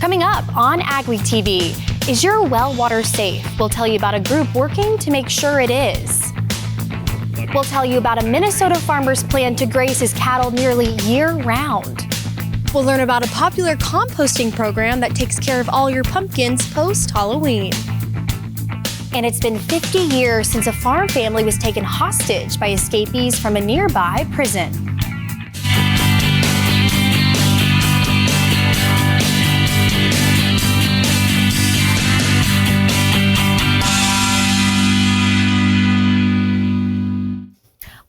Coming up on AgweekTV, is your well water safe? We'll tell you about a group working to make sure it is. We'll tell you about a Minnesota farmer's plan to graze his cattle nearly year-round. We'll learn about a popular composting program that takes care of all your pumpkins post-Halloween. And it's been 50 years since a farm family was taken hostage by escapees from a nearby prison.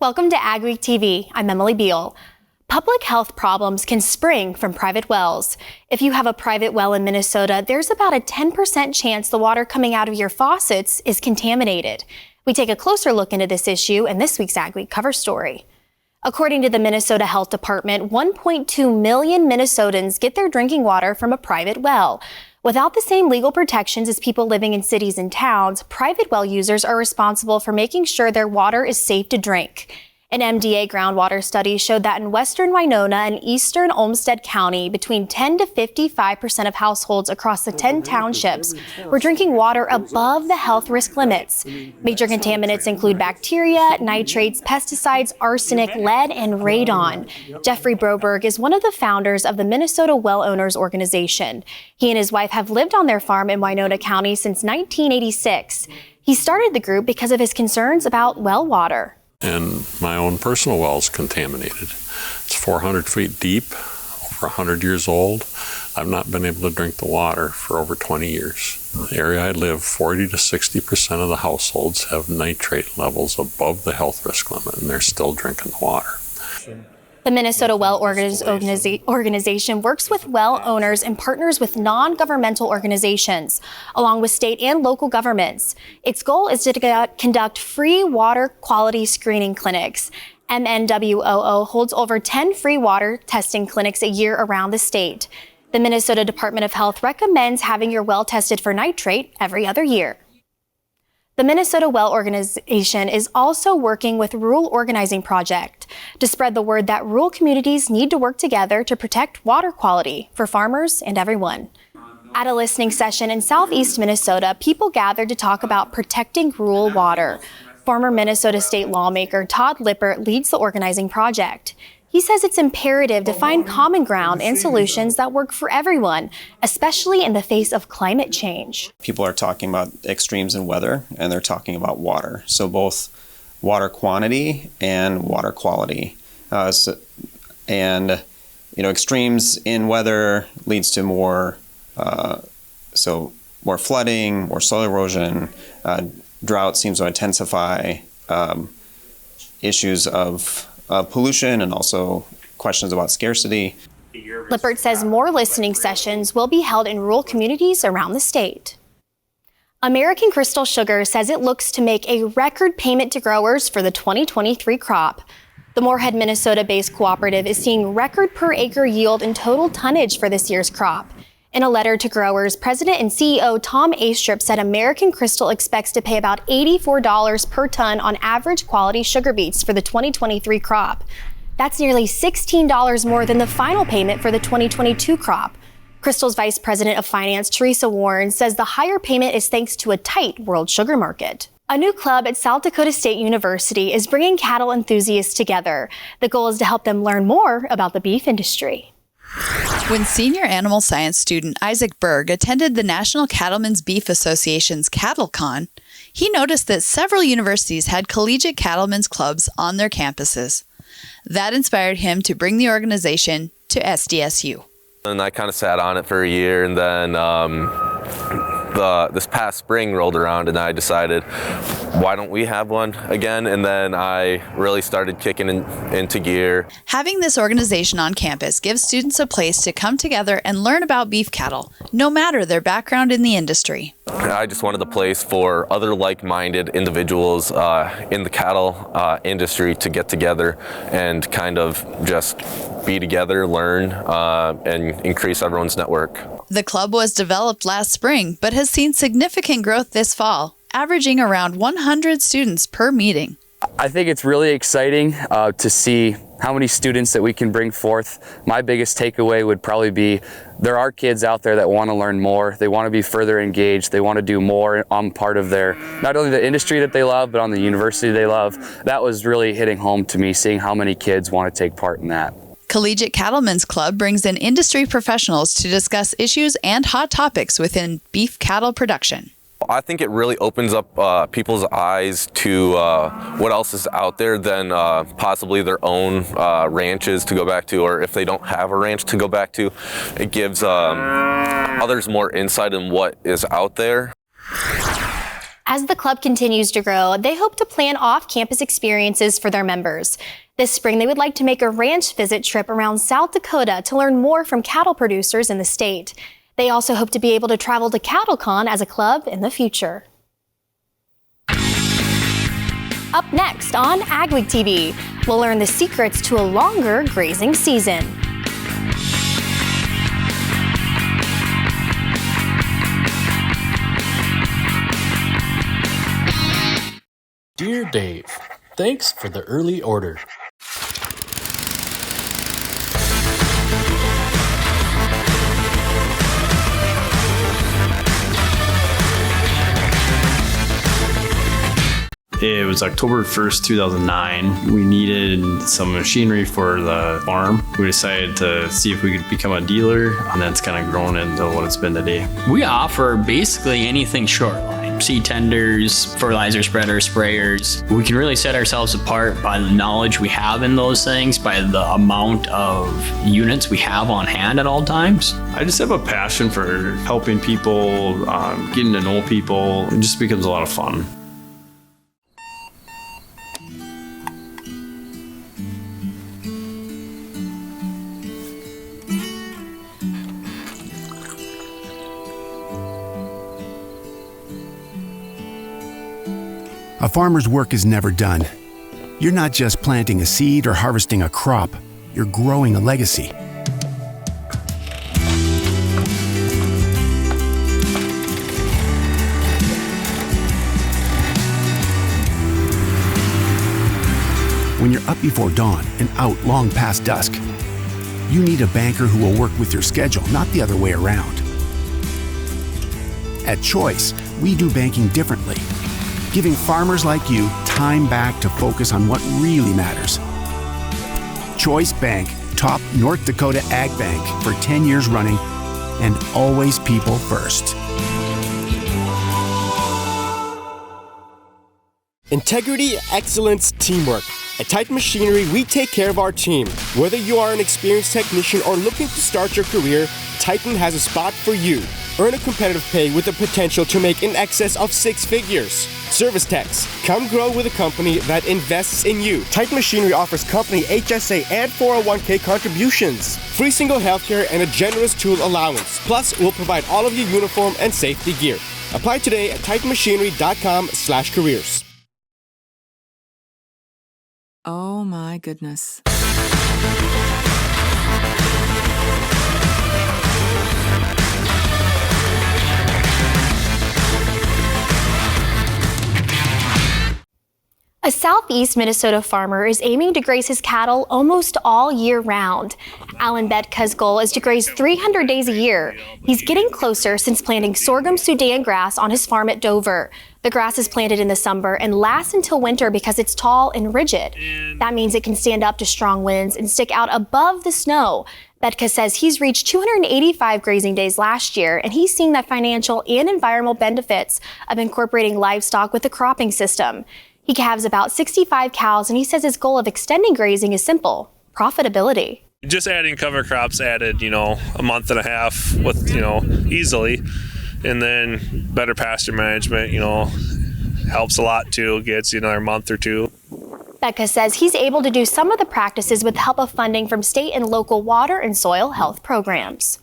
Welcome to AgweekTV. I'm Emily Beal. Public health problems can spring from private wells. If you have a private well in Minnesota, there's about a 10% chance the water coming out of your faucets is contaminated. We take a closer look into this issue in this week's AgWeek cover story. According to the Minnesota Health Department, 1.2 million Minnesotans get their drinking water from a private well. Without the same legal protections as people living in cities and towns, private well users are responsible for making sure their water is safe to drink. An MDA groundwater study showed that in western Winona and eastern Olmsted County, between 10 to 55% of households across the 10 townships were drinking water above the health risk limits. Major contaminants include bacteria, nitrates, pesticides, arsenic, lead, and radon. Jeffrey Broberg is one of the founders of the Minnesota Well Owners Organization. He and his wife have lived on their farm in Winona County since 1986. He started the group because of his concerns about well water. And my own personal well is contaminated. It's 400 feet deep, over 100 years old. I've not been able to drink the water for over 20 years. In the area I live, 40 to 60% of the households have nitrate levels above the health risk limit, and they're still drinking the water. The Minnesota Well Organization works with well owners and partners with non-governmental organizations, along with state and local governments. Its goal is to conduct free water quality screening clinics. MNWOO holds over 10 free water testing clinics a year around the state. The Minnesota Department of Health recommends having your well tested for nitrate every other year. The Minnesota Well Organization is also working with Rural Organizing Project to spread the word that rural communities need to work together to protect water quality for farmers and everyone. At a listening session in southeast Minnesota, people gathered to talk about protecting rural water. Former Minnesota state lawmaker Todd Lippert leads the organizing project. He says it's imperative to find common ground and solutions that work for everyone, especially in the face of climate change. People are talking about extremes in weather, and they're talking about water. So both water quantity and water quality. Extremes in weather leads to more flooding, more soil erosion. Drought seems to intensify issues of pollution and also questions about scarcity. Lippert says more listening sessions will be held in rural communities around the state. American Crystal Sugar says it looks to make a record payment to growers for the 2023 crop. The Moorhead, Minnesota-based cooperative is seeing record per acre yield and total tonnage for this year's crop. In a letter to growers, President and CEO Tom Astrup said American Crystal expects to pay about $84 per ton on average quality sugar beets for the 2023 crop. That's nearly $16 more than the final payment for the 2022 crop. Crystal's Vice President of Finance, Teresa Warren, says the higher payment is thanks to a tight world sugar market. A new club at South Dakota State University is bringing cattle enthusiasts together. The goal is to help them learn more about the beef industry. When senior animal science student Isaac Berg attended the National Cattlemen's Beef Association's CattleCon, he noticed that several universities had collegiate cattlemen's clubs on their campuses. That inspired him to bring the organization to SDSU. And I kind of sat on it for a year, and then this past spring rolled around and I decided, why don't we have one again? And then I really started kicking into gear. Having this organization on campus gives students a place to come together and learn about beef cattle, no matter their background in the industry. I just wanted a place for other like-minded individuals in the cattle industry to get together and kind of just be together, learn, and increase everyone's network. The club was developed last spring, but has seen significant growth this fall, averaging around 100 students per meeting. I think it's really exciting to see how many students that we can bring forth. My biggest takeaway would probably be there are kids out there that want to learn more. They want to be further engaged. They want to do more on part of their, not only the industry that they love, but on the university they love. That was really hitting home to me, seeing how many kids want to take part in that. Collegiate Cattlemen's Club brings in industry professionals to discuss issues and hot topics within beef cattle production. I think it really opens up people's eyes to what else is out there than possibly their own ranches to go back to, or if they don't have a ranch to go back to. It gives others more insight in what is out there. As the club continues to grow, they hope to plan off-campus experiences for their members. This spring, they would like to make a ranch visit trip around South Dakota to learn more from cattle producers in the state. They also hope to be able to travel to CattleCon as a club in the future. Up next on AgweekTV, we'll learn the secrets to a longer grazing season. Dear Dave, thanks for the early order. It was October 1st, 2009. We needed some machinery for the farm. We decided to see if we could become a dealer, and that's kind of grown into what it's been today. We offer basically anything short line. Seed tenders, fertilizer spreaders, sprayers. We can really set ourselves apart by the knowledge we have in those things, by the amount of units we have on hand at all times. I just have a passion for helping people, getting to know people. It just becomes a lot of fun. A farmer's work is never done. You're not just planting a seed or harvesting a crop, you're growing a legacy. When you're up before dawn and out long past dusk, you need a banker who will work with your schedule, not the other way around. At Choice, we do banking differently, giving farmers like you time back to focus on what really matters. Choice Bank, top North Dakota Ag Bank for 10 years running, and always people first. Integrity, excellence, teamwork. At Titan Machinery, we take care of our team. Whether you are an experienced technician or looking to start your career, Titan has a spot for you. Earn a competitive pay with the potential to make in excess of 6 figures. Service techs, come grow with a company that invests in you. Titan Machinery offers company HSA and 401k contributions, free single healthcare, and a generous tool allowance. Plus, we'll provide all of your uniform and safety gear. Apply today at titanmachinery.com/careers. Oh my goodness. A southeast Minnesota farmer is aiming to graze his cattle almost all year round. Alan Betka's goal is to graze 300 days a year. He's getting closer since planting sorghum Sudan grass on his farm at Dover. The grass is planted in the summer and lasts until winter because it's tall and rigid. That means it can stand up to strong winds and stick out above the snow. Betka says he's reached 285 grazing days last year, and he's seeing the financial and environmental benefits of incorporating livestock with the cropping system. He calves about 65 cows, and he says his goal of extending grazing is simple: profitability. Just adding cover crops added, a month and a half with, easily. And then better pasture management, helps a lot too, gets another month or two. Betka says he's able to do some of the practices with help of funding from state and local water and soil health programs.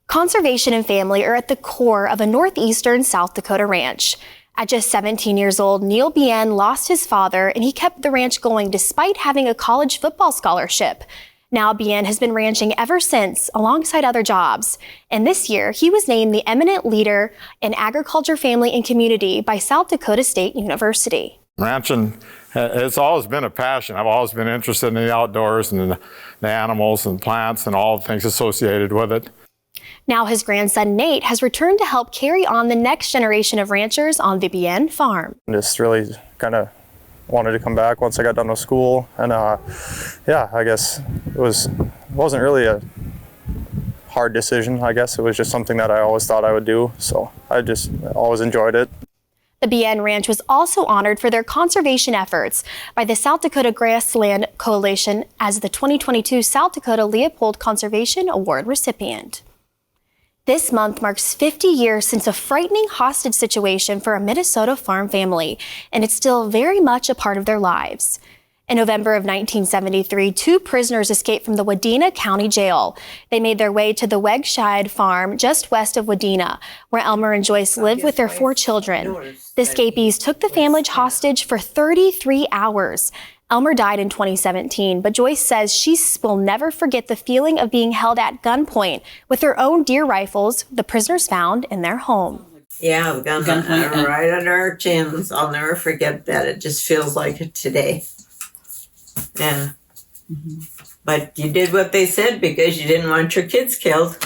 Conservation and family are at the core of a northeastern South Dakota ranch. At just 17 years old, Neil Bien lost his father, and he kept the ranch going despite having a college football scholarship. Now Bien has been ranching ever since, alongside other jobs. And this year, he was named the eminent leader in agriculture, family, and community by South Dakota State University. Ranching, it's always been a passion. I've always been interested in the outdoors and the animals and plants and all the things associated with it. Now his grandson Nate has returned to help carry on the next generation of ranchers on the Bien farm. Just really kind of wanted to come back once I got done with school, and yeah, I guess wasn't really a hard decision. I guess it was just something that I always thought I would do, so I just always enjoyed it. The Bien Ranch was also honored for their conservation efforts by the South Dakota Grassland Coalition as the 2022 South Dakota Leopold Conservation Award recipient. This month marks 50 years since a frightening hostage situation for a Minnesota farm family, and it's still very much a part of their lives. In November of 1973, 2 prisoners escaped from the Wadena County Jail. They made their way to the Wegscheid farm just west of Wadena, where Elmer and Joyce lived with their 4 children. The escapees took the family hostage for 33 hours. Elmer died in 2017, but Joyce says she will never forget the feeling of being held at gunpoint with their own deer rifles the prisoners found in their home. Yeah, the gun right under our chins. I'll never forget that. It just feels like it today. Yeah. But you did what they said because you didn't want your kids killed.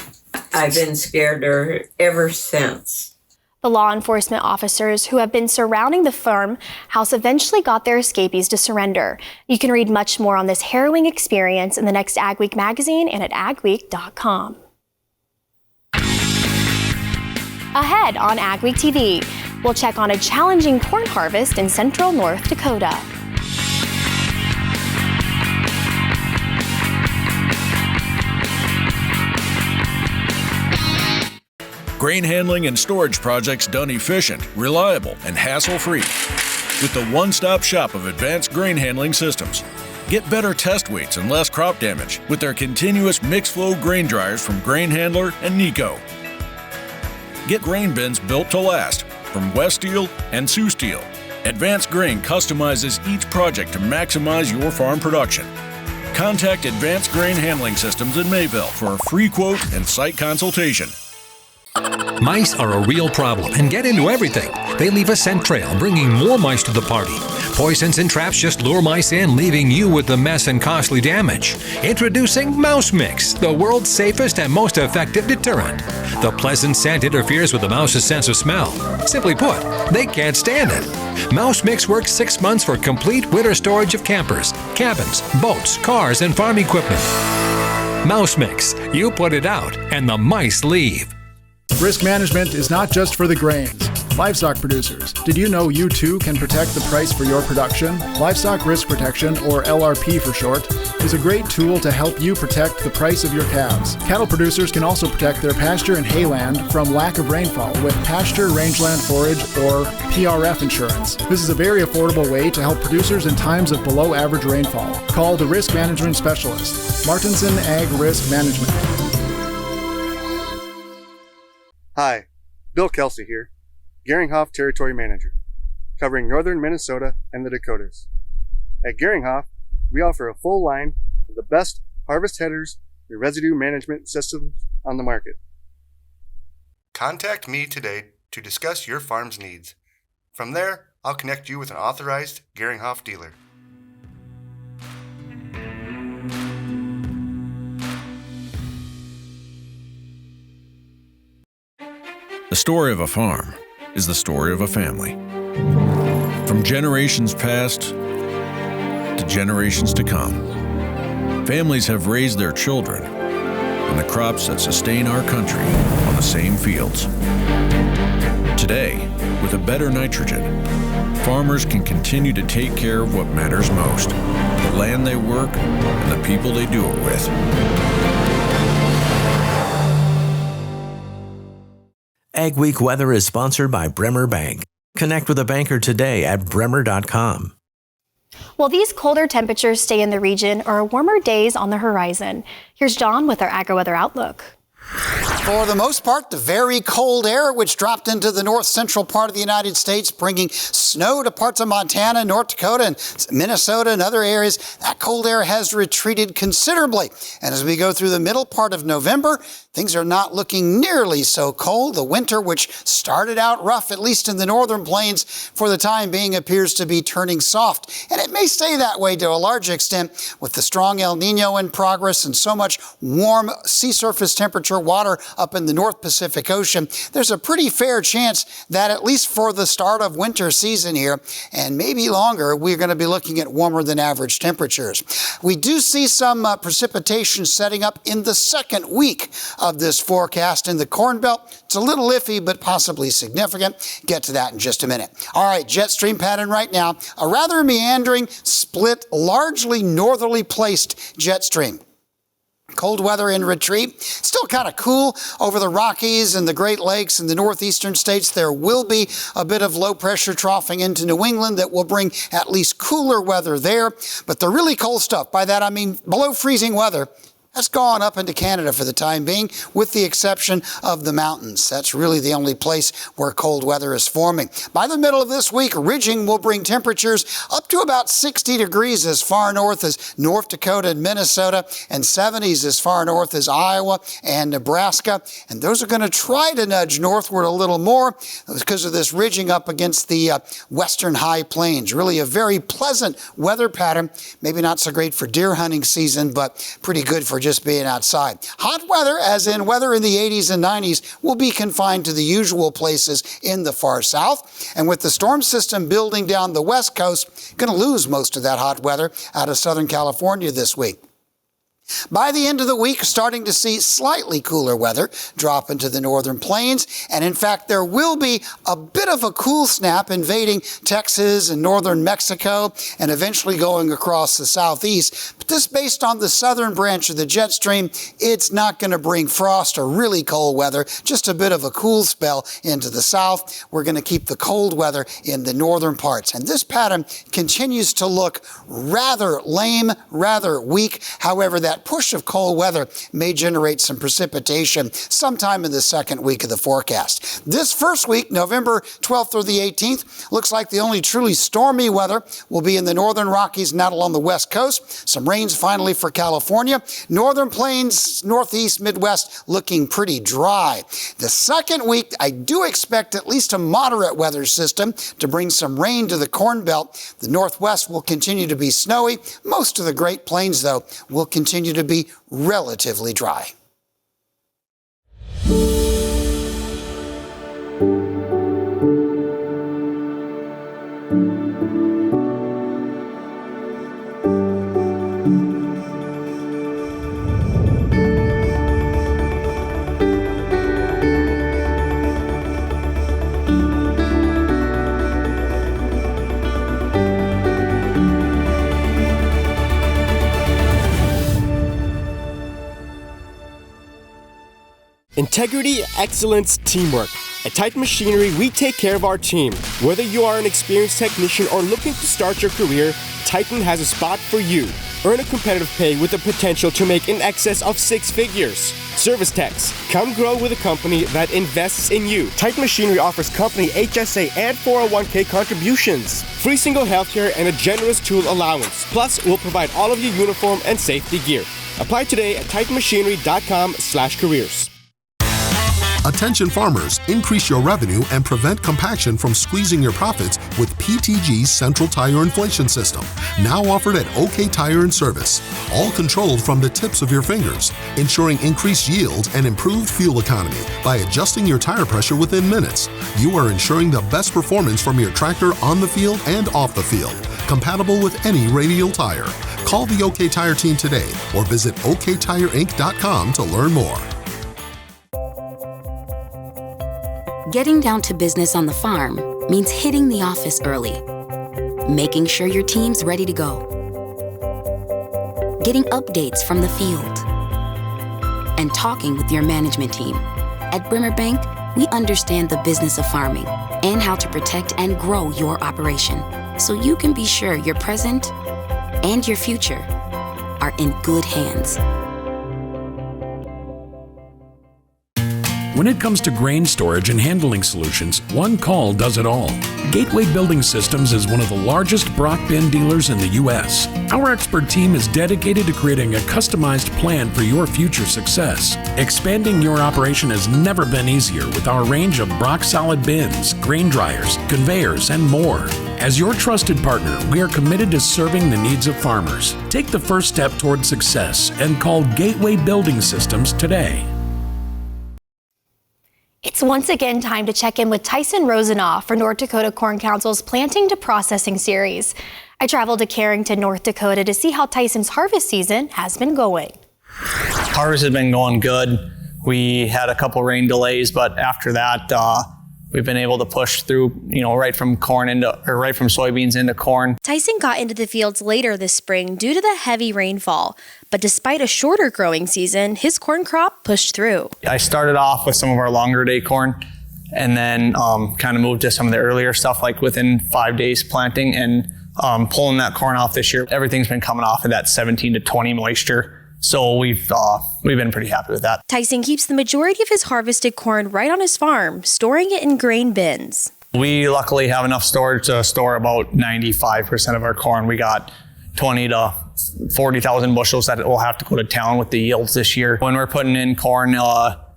I've been scared ever since. The law enforcement officers who have been surrounding the farmhouse eventually got their escapees to surrender. You can read much more on this harrowing experience in the next AgWeek magazine and at AgWeek.com. Ahead on AgWeek TV, we'll check on a challenging corn harvest in central North Dakota. Grain handling and storage projects done efficient, reliable, and hassle-free. With the one-stop shop of advanced grain handling systems. Get better test weights and less crop damage with their continuous mixed-flow grain dryers from Grain Handler and Nico. Get grain bins built to last from West Steel and Sioux Steel. Advanced Grain customizes each project to maximize your farm production. Contact Advanced Grain Handling Systems in Mayville for a free quote and site consultation. Mice are a real problem and get into everything. They leave a scent trail, bringing more mice to the party. Poisons and traps just lure mice in, leaving you with the mess and costly damage. Introducing Mouse Mix, the world's safest and most effective deterrent. The pleasant scent interferes with the mouse's sense of smell. Simply put, they can't stand it. Mouse Mix works 6 months for complete winter storage of campers, cabins, boats, cars, and farm equipment. Mouse Mix, you put it out and the mice leave. Risk management is not just for the grains. Livestock producers, did you know you too can protect the price for your production? Livestock Risk Protection, or LRP for short, is a great tool to help you protect the price of your calves. Cattle producers can also protect their pasture and hayland from lack of rainfall with Pasture Rangeland Forage, or PRF insurance. This is a very affordable way to help producers in times of below average rainfall. Call the Risk Management Specialist, Martinson Ag Risk Management. Hi, Bill Kelsey here, Geringhoff Territory Manager, covering northern Minnesota and the Dakotas. At Geringhoff, we offer a full line of the best harvest headers and residue management systems on the market. Contact me today to discuss your farm's needs. From there, I'll connect you with an authorized Geringhoff dealer. The story of a farm is the story of a family. From generations past to generations to come, families have raised their children and the crops that sustain our country on the same fields. Today, with a better nitrogen, farmers can continue to take care of what matters most, the land they work and the people they do it with. AgWeek Weather is sponsored by Bremer Bank. Connect with a banker today at bremer.com. Will these colder temperatures stay in the region or are warmer days on the horizon? Here's John with our AgriWeather Outlook. For the most part, the very cold air which dropped into the north central part of the United States, bringing snow to parts of Montana, North Dakota, and Minnesota and other areas, that cold air has retreated considerably. And as we go through the middle part of November, things are not looking nearly so cold. The winter, which started out rough, at least in the northern plains, for the time being appears to be turning soft. And it may stay that way to a large extent with the strong El Nino in progress and so much warm sea surface temperature water up in the North Pacific Ocean. There's a pretty fair chance that at least for the start of winter season here, and maybe longer, we're going to be looking at warmer than average temperatures. We do see some precipitation setting up in the second week of this forecast in the Corn Belt. It's a little iffy, but possibly significant. Get to that in just a minute. All right, jet stream pattern right now. A rather meandering, split, largely northerly placed jet stream. Cold weather in retreat. Still kind of cool over the Rockies and the Great Lakes and the northeastern states. There will be a bit of low pressure troughing into New England that will bring at least cooler weather there. But the really cold stuff, by that I mean below freezing weather, that's gone up into Canada for the time being, with the exception of the mountains. That's really the only place where cold weather is forming. By the middle of this week, ridging will bring temperatures up to about 60 degrees as far north as North Dakota and Minnesota, and 70s as far north as Iowa and Nebraska. And those are going to try to nudge northward a little more because of this ridging up against the western high plains. Really a very pleasant weather pattern. Maybe not so great for deer hunting season, but pretty good for just being outside. Hot weather, as in weather in the 80s and 90s, will be confined to the usual places in the far south. And with the storm system building down the west coast, going to lose most of that hot weather out of Southern California this week. By the end of the week, starting to see slightly cooler weather drop into the northern plains. And in fact, there will be a bit of a cool snap invading Texas and northern Mexico and eventually going across the southeast. But this based on the southern branch of the jet stream. It's not going to bring frost or really cold weather, just a bit of a cool spell into the south. We're going to keep the cold weather in the northern parts. And this pattern continues to look rather lame, rather weak. However, that push of cold weather may generate some precipitation sometime in the second week of the forecast. This first week, November 12th through the 18th, looks like the only truly stormy weather will be in the northern Rockies and out along the west coast. Some rains finally for California. Northern plains, northeast, midwest looking pretty dry. The second week, I do expect at least a moderate weather system to bring some rain to the Corn Belt. The northwest will continue to be snowy. Most of the Great Plains, though, will continue to be relatively dry. Integrity, excellence, teamwork. At Titan Machinery, we take care of our team. Whether you are an experienced technician or looking to start your career, Titan has a spot for you. Earn a competitive pay with the potential to make in excess of 6 figures. Service techs, come grow with a company that invests in you. Titan Machinery offers company HSA and 401k contributions, free single healthcare, and a generous tool allowance. Plus, we'll provide all of your uniform and safety gear. Apply today at titanmachinery.com/careers. Attention farmers, increase your revenue and prevent compaction from squeezing your profits with PTG's Central Tire Inflation System, now offered at OK Tire and Service. All controlled from the tips of your fingers, ensuring increased yield and improved fuel economy by adjusting your tire pressure within minutes. You are ensuring the best performance from your tractor on the field and off the field, compatible with any radial tire. Call the OK Tire team today or visit oktireinc.com to learn more. Getting down to business on the farm means hitting the office early, making sure your team's ready to go, getting updates from the field, and talking with your management team. At Bremer Bank, we understand the business of farming and how to protect and grow your operation, so you can be sure your present and your future are in good hands. When it comes to grain storage and handling solutions, one call does it all. Gateway Building Systems is one of the largest Brock bin dealers in the U.S. Our expert team is dedicated to creating a customized plan for your future success. Expanding your operation has never been easier with our range of Brock solid bins, grain dryers, conveyors, and more. As your trusted partner, we are committed to serving the needs of farmers. Take the first step toward success and call Gateway Building Systems today. It's once again time to check in with Tyson Rosenoff for North Dakota Corn Council's Planting to Processing series. I traveled to Carrington, North Dakota to see how Tyson's harvest season has been going. Harvest has been going good. We had a couple rain delays, but after that, we've been able to push through, right from soybeans into corn. Tyson got into the fields later this spring due to the heavy rainfall, but despite a shorter growing season, his corn crop pushed through. I started off with some of our longer day corn and then kind of moved to some of the earlier stuff, like within 5 days planting and pulling that corn off this year. Everything's been coming off of that 17 to 20 moisture. So we've been pretty happy with that. Tyson keeps the majority of his harvested corn right on his farm, storing it in grain bins. We luckily have enough storage to store about 95% of our corn. We got 20 to 40,000 bushels that will have to go to town with the yields this year. When we're putting in corn, to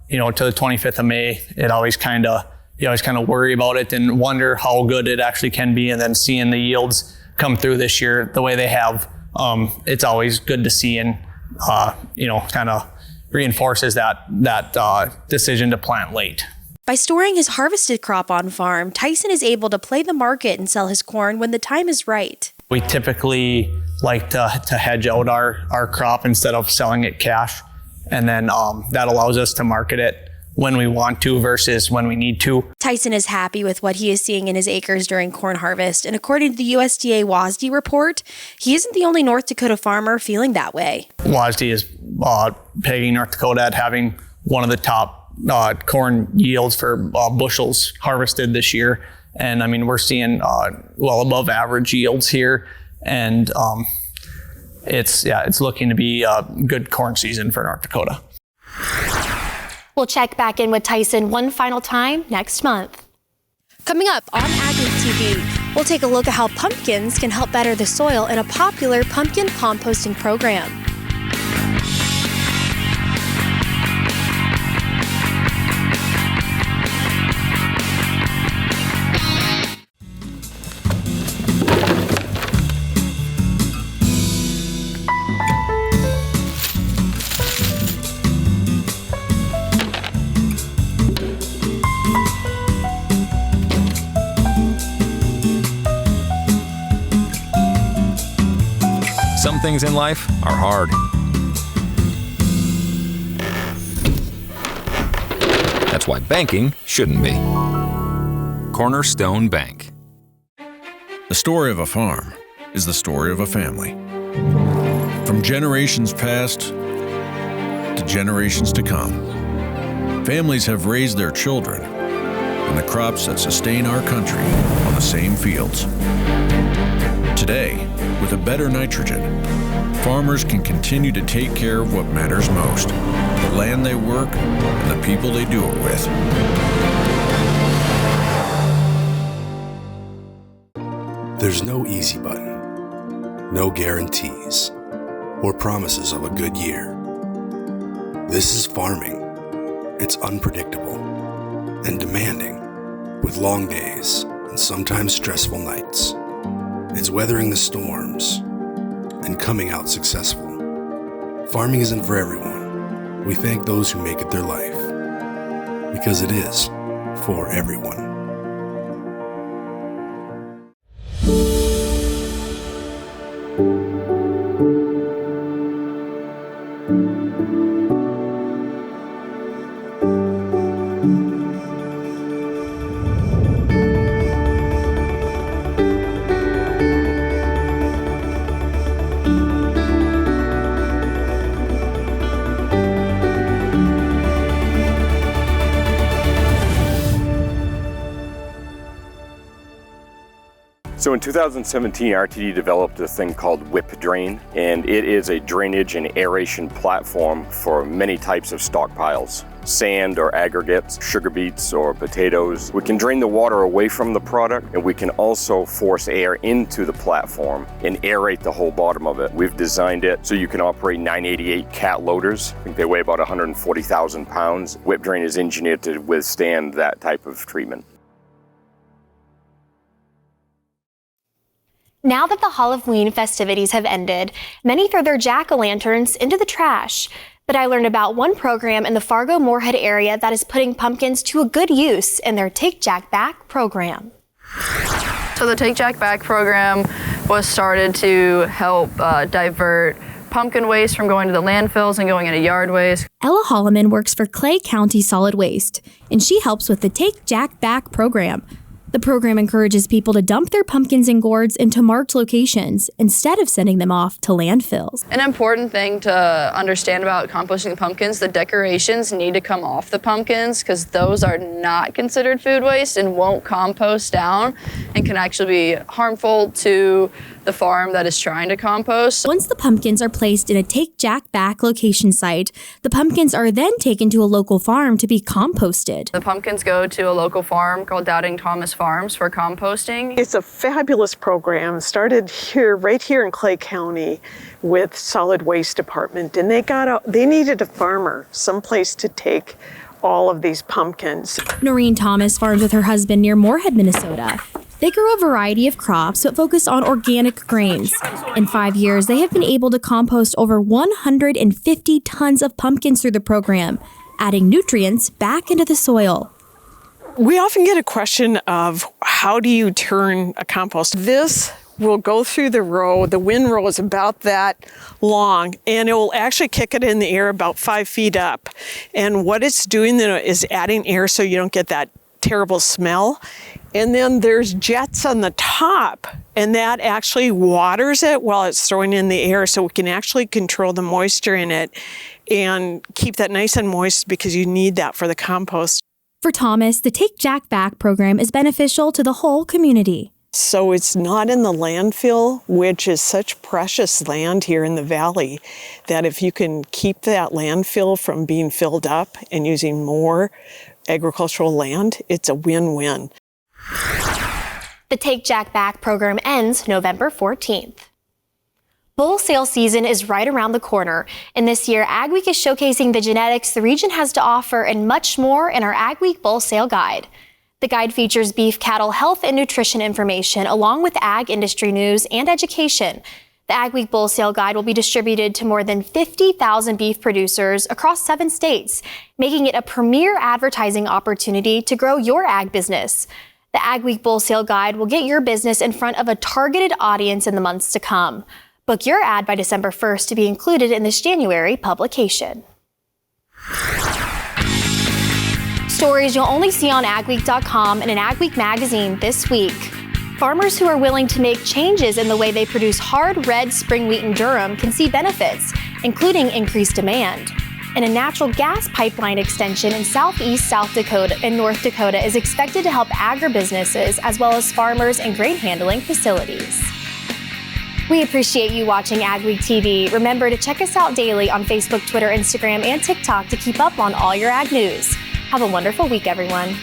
the 25th of May, you always kind of worry about it and wonder how good it actually can be. And then seeing the yields come through this year the way they have, it's always good to see and kind of reinforces that decision to plant late. By storing his harvested crop on farm, Tyson is able to play the market and sell his corn when the time is right. We typically like to hedge out our crop instead of selling it cash. And then that allows us to market it when we want to versus when we need to. Tyson is happy with what he is seeing in his acres during corn harvest, and according to the USDA WASDE report, he isn't the only North Dakota farmer feeling that way. WASDE is pegging North Dakota at having one of the top corn yields for bushels harvested this year, and I mean we're seeing well above average yields here, and it's looking to be a good corn season for North Dakota. We'll check back in with Tyson one final time next month. Coming up on AgweekTV, we'll take a look at how pumpkins can help better the soil in a popular pumpkin composting program. Some things in life are hard. That's why banking shouldn't be. Cornerstone Bank. The story of a farm is the story of a family. From generations past to generations to come, families have raised their children and the crops that sustain our country on the same fields. Today, with a better nitrogen, farmers can continue to take care of what matters most, the land they work and the people they do it with. There's no easy button, no guarantees, or promises of a good year. This is farming. It's unpredictable and demanding, with long days and sometimes stressful nights. It's weathering the storms and coming out successful. Farming isn't for everyone. We thank those who make it their life, because it is for everyone. So in 2017, RTD developed a thing called Whip Drain, and it is a drainage and aeration platform for many types of stockpiles. Sand or aggregates, sugar beets or potatoes. We can drain the water away from the product, and we can also force air into the platform and aerate the whole bottom of it. We've designed it so you can operate 988 cat loaders. I think they weigh about 140,000 pounds. Whip Drain is engineered to withstand that type of treatment. Now that the Halloween festivities have ended, many throw their jack-o'-lanterns into the trash. But I learned about one program in the Fargo-Moorhead area that is putting pumpkins to a good use in their Take Jack Back program. So the Take Jack Back program was started to help divert pumpkin waste from going to the landfills and going into yard waste. Ella Holloman works for Clay County Solid Waste, and she helps with the Take Jack Back program. The program encourages people to dump their pumpkins and gourds into marked locations instead of sending them off to landfills. An important thing to understand about composting the pumpkins, the decorations need to come off the pumpkins because those are not considered food waste and won't compost down and can actually be harmful to the farm that is trying to compost. Once the pumpkins are placed in a Take Jack Back location site, the pumpkins are then taken to a local farm to be composted. The pumpkins go to a local farm called Doubting Thomas Farms for composting. It's a fabulous program, started here, right here in Clay County with Solid Waste Department, and they needed a farmer, someplace to take all of these pumpkins. Noreen Thomas farms with her husband near Moorhead, Minnesota. They grow a variety of crops but focus on organic grains. In 5 years, they have been able to compost over 150 tons of pumpkins through the program, adding nutrients back into the soil. We often get a question of how do you turn a compost? This will go through the row. The windrow is about that long, and it will actually kick it in the air about 5 feet up. And what it's doing is adding air so you don't get that terrible smell. And then there's jets on the top, and that actually waters it while it's throwing in the air, so we can actually control the moisture in it and keep that nice and moist because you need that for the compost. For Thomas, the Take Jack Back program is beneficial to the whole community. So it's not in the landfill, which is such precious land here in the valley, that if you can keep that landfill from being filled up and using more agricultural land, it's a win-win. The Take Jack Back program ends November 14th. Bull sale season is right around the corner, and this year AgWeek is showcasing the genetics the region has to offer and much more in our AgWeek Bull Sale Guide. The guide features beef cattle health and nutrition information along with ag industry news and education. The AgWeek Bull Sale Guide will be distributed to more than 50,000 beef producers across 7 states, making it a premier advertising opportunity to grow your ag business. The AgWeek Bull Sale Guide will get your business in front of a targeted audience in the months to come. Book your ad by December 1st to be included in this January publication. Stories you'll only see on AgWeek.com and in AgWeek magazine this week. Farmers who are willing to make changes in the way they produce hard red spring wheat in Durham can see benefits, including increased demand. And a natural gas pipeline extension in southeast South Dakota and North Dakota is expected to help agribusinesses as well as farmers and grain handling facilities. We appreciate you watching AgWeek TV. Remember to check us out daily on Facebook, Twitter, Instagram, and TikTok to keep up on all your ag news. Have a wonderful week, everyone.